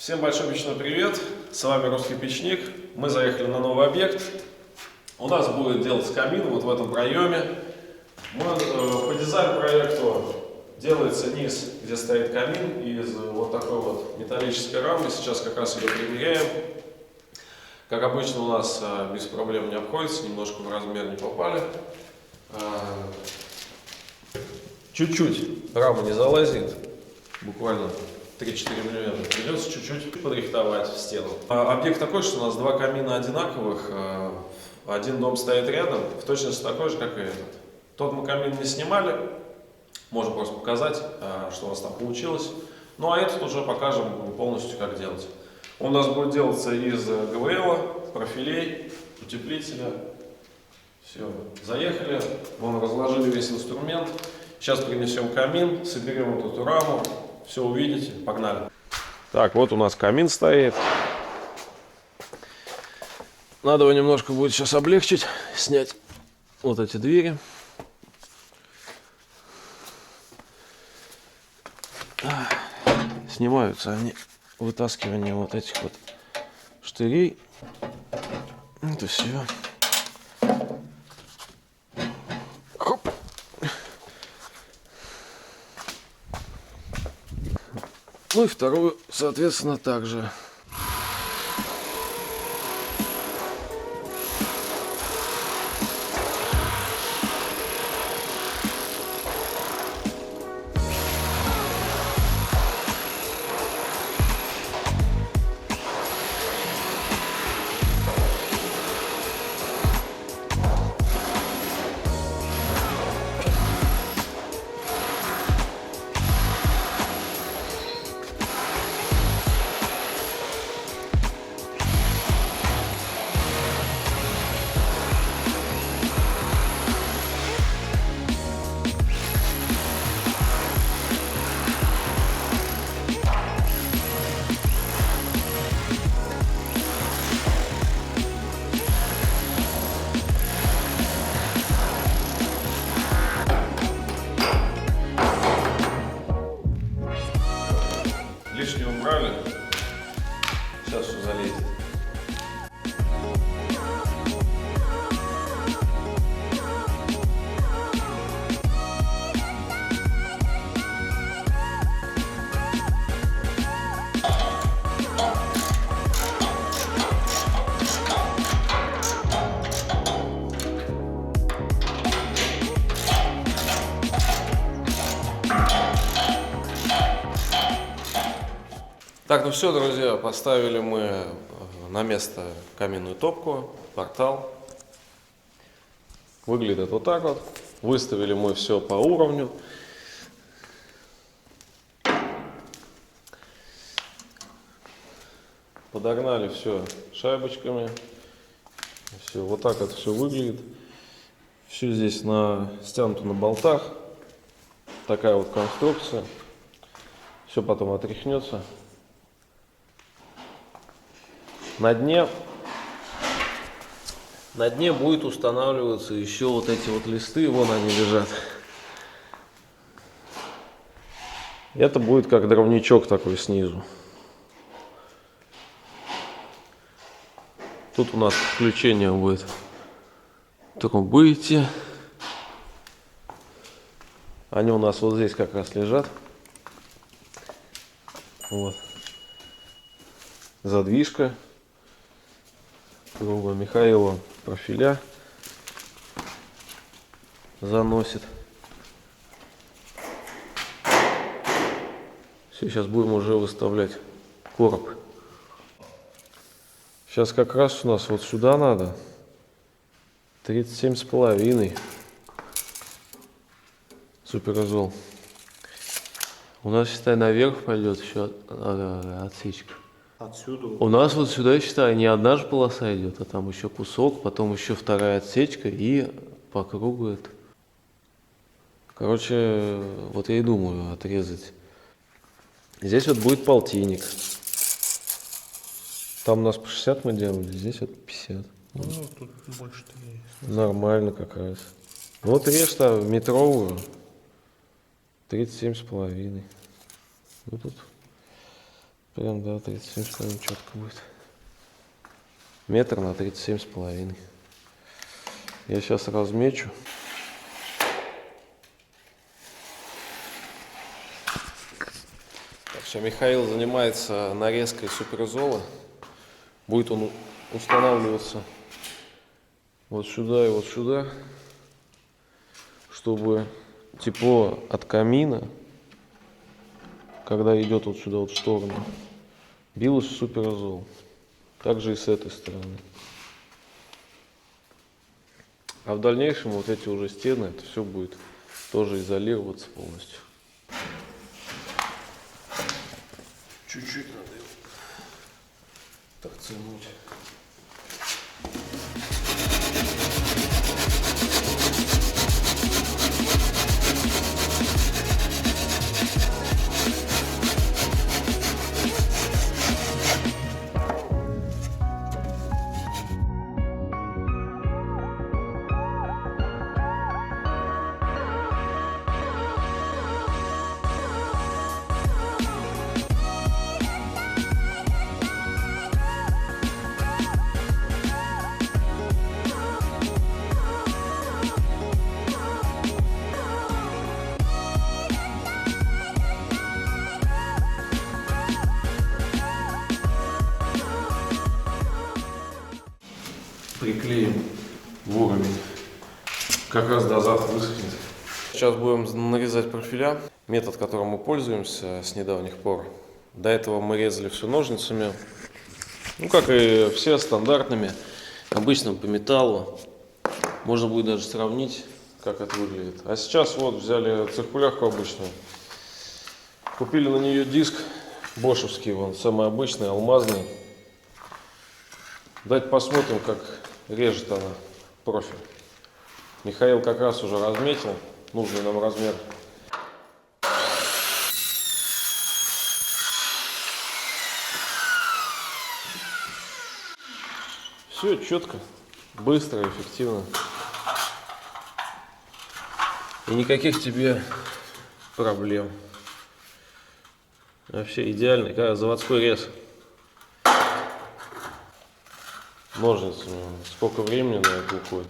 Всем большой печной привет, с вами Русский Печник. Мы заехали на новый объект. У нас будет делаться камин вот в этом проеме. По дизайн-проекту делается низ, где стоит камин, из вот такой вот металлической рамы. Сейчас как раз ее примеряем. Как обычно у нас без проблем не обходится, немножко в размер не попали. Чуть-чуть рама не залазит, буквально 3-4 мм. Придется чуть-чуть подрихтовать стену. Объект такой, что у нас два камина одинаковых. Один дом стоит рядом, в точности такой же, как и этот. Тот мы камин не снимали. Можно просто показать, что у нас там получилось. Ну а этот уже покажем полностью, как делать. Он у нас будет делаться из ГВЛ, профилей, утеплителя. Все, заехали. Вон разложили весь инструмент. Сейчас принесем камин, соберем вот эту раму. Все увидите, погнали. Так, вот у нас камин стоит. Надо его немножко будет сейчас облегчить, снять вот эти двери. Снимаются они вытаскиванием вот этих вот штырей. Это все. Хоп. Ну и вторую, соответственно, также. Лишнее убрали. Сейчас все залезет. Так, ну все, друзья, поставили мы на место каменную топку, портал. Выглядит вот так вот. Выставили мы все по уровню. Подогнали все шайбочками. Все, вот так это все выглядит. Все здесь стянуто на болтах. Такая вот конструкция. Все потом отряхнется. На дне будет устанавливаться еще вот эти вот листы, вон они лежат. Это будет как дровничок такой снизу. Тут у нас включение будет трубы. Они у нас вот здесь как раз лежат. Вот. Задвижка. Друга Михаила профиля заносит. Все, сейчас будем уже выставлять короб. Сейчас как раз у нас вот сюда надо 37,5 суперизол. У нас, считай, наверх пойдет еще отсечка. Отсюда? У нас вот сюда, считай, не одна же полоса идет, а там еще кусок, потом еще вторая отсечка и по кругу это. Короче, вот я и думаю отрезать. Здесь вот будет полтинник. Там у нас по 60 мы делали, здесь вот 50. Ну, тут больше-то есть. Нормально как раз. Вот режь-то метровую 37,5. Ну тут Прям, да, 37,5 четко будет. Метр на 37,5. Я сейчас размечу. Так, все, Михаил занимается нарезкой суперизола. Будет он устанавливаться вот сюда и вот сюда, чтобы тепло от камина, когда идет вот сюда вот в сторону, билось в суперизол. Также и с этой стороны. А в дальнейшем вот эти уже стены, это все будет тоже изолироваться полностью. Чуть-чуть надо его торцануть. Приклеим в уровень. Как раз до завтра высохнет. Сейчас будем нарезать профиля. Метод, которым мы пользуемся с недавних пор. До этого мы резали все ножницами. Ну, как и все, стандартными. Обычным по металлу. Можно будет даже сравнить, как это выглядит. А сейчас вот взяли циркулярку обычную. Купили на нее диск бошевский, вон, самый обычный, алмазный. Давайте посмотрим, как режет она профиль. Михаил как раз уже разметил нужный нам размер. Все четко, быстро, эффективно. И никаких тебе проблем. Вообще идеальный, как заводской рез. Ножницами. Сколько времени на это уходит?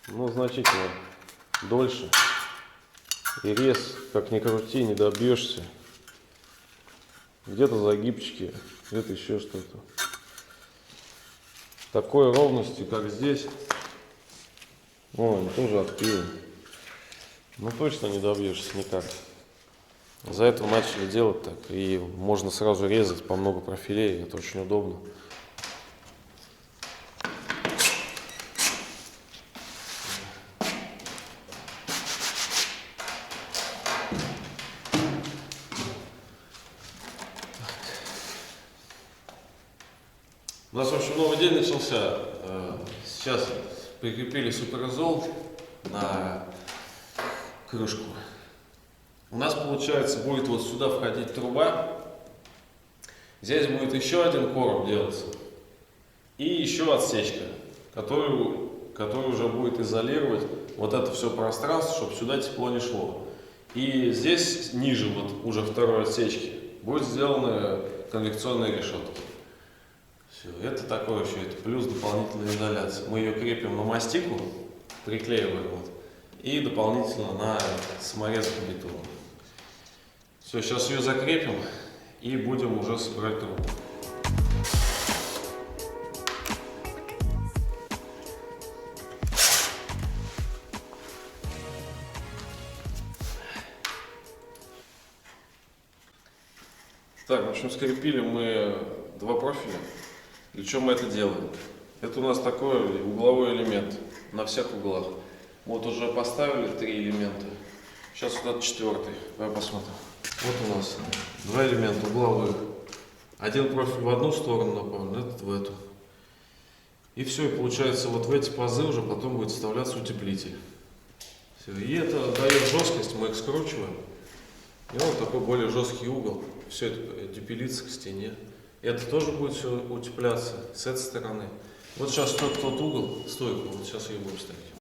Ну, значительно дольше. И рез, как ни крути, не добьешься. Где-то загибчики, где-то еще что-то. Такой ровности, как здесь, тоже отпилен. Ну, точно не добьешься никак. За это начали делать так. И можно сразу резать по много профилей. Это очень удобно. У нас, в общем, новый день начался. Сейчас прикрепили суперизол на крышку. У нас, получается, будет вот сюда входить труба. Здесь будет еще один короб делаться. И еще отсечка, которую уже будет изолировать вот это все пространство, чтобы сюда тепло не шло. И здесь, ниже вот уже второй отсечки, будет сделаны конвекционные решетки. Все, это такое еще, это плюс дополнительная изоляция. Мы ее крепим на мастику, приклеиваем вот, и дополнительно на саморез к бетону. Все, сейчас ее закрепим и будем уже собирать трубу. Так, в общем, скрепили мы два профиля. Для чего мы это делаем? Это у нас такой угловой элемент на всех углах. Вот уже поставили 3 элемента. Сейчас вот этот 4-й. Давай посмотрим. Вот у нас 2 элемента угловых. Один профиль в одну сторону направлен, этот в эту. И все, и получается вот в эти пазы уже потом будет вставляться утеплитель. Все. И это дает жесткость, мы их скручиваем. И вот такой более жесткий угол. Все это дюпелится к стене. Это тоже будет все утепляться с этой стороны. Вот сейчас тот угол, стойку, вот сейчас ее будем ставить.